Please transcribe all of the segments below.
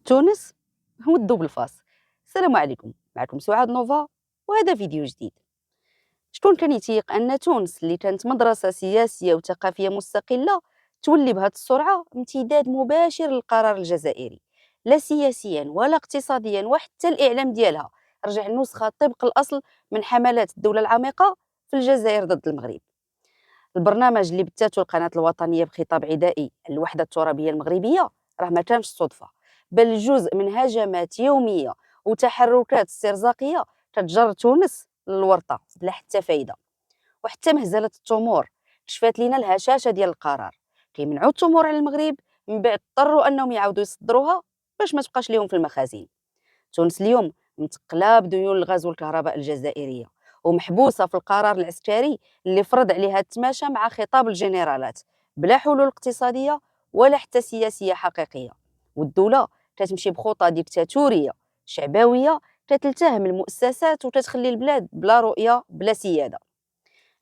تونس هو الدوبل فاس. السلام عليكم، معكم سعاد نوفا، وهذا فيديو جديد. شكون كان يتيق أن تونس اللي كانت مدرسة سياسية وثقافية مستقلة تولي بهذه السرعة امتداد مباشر للقرار الجزائري، لا سياسيا ولا اقتصاديا، وحتى الإعلام ديالها رجع نسخة طبق الأصل من حملات الدولة العميقة في الجزائر ضد المغرب. البرنامج اللي بثته القناة الوطنية بخطاب عدائي الوحدة الترابية المغربية راه ما كانش صدفة، بل جزء من هجمات يومية وتحركات استرزاقية تتجر تونس للورطة بلا حتى فايدة. وحتى مهزلة التمور كشفات لينا الهشاشة ديال القرار، كيمنعوا التمور على المغرب، من بعد اضطروا انهم يعاودوا يصدروها باش ما تبقاش ليهم في المخازن. تونس اليوم متقلة بديون الغاز والكهرباء الجزائرية، ومحبوسة في القرار العسكري اللي فرض عليها التماشى مع خطاب الجنرالات بلا حلول اقتصادية ولا حتى سياسية حقيقية. والدولة تتمشي بخطى ديكتاتورية شعبوية، تتلتهم المؤسسات وتتخلي البلاد بلا رؤية بلا سيادة.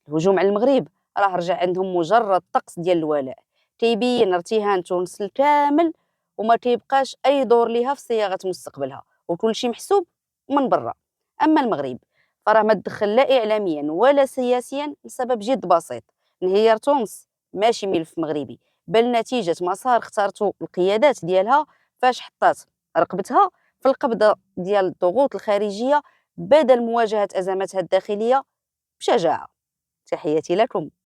الهجوم على المغرب راه رجع عندهم مجرد طقس ديال الولاء، تيبين ارتهان تونس الكامل، وما تيبقاش اي دور ليها في صياغه مستقبلها، وكل شيء محسوب من برا. اما المغرب فراه ما تدخل لا اعلاميا ولا سياسيا لسبب جد بسيط: انهيار تونس ماشي ملف مغربي، بل نتيجه مسار اختارته القيادات ديالها فاش حطات رقبتها في القبضه ديال الضغوط الخارجيه بدل مواجهه ازماتها الداخليه بشجاعه. تحياتي لكم.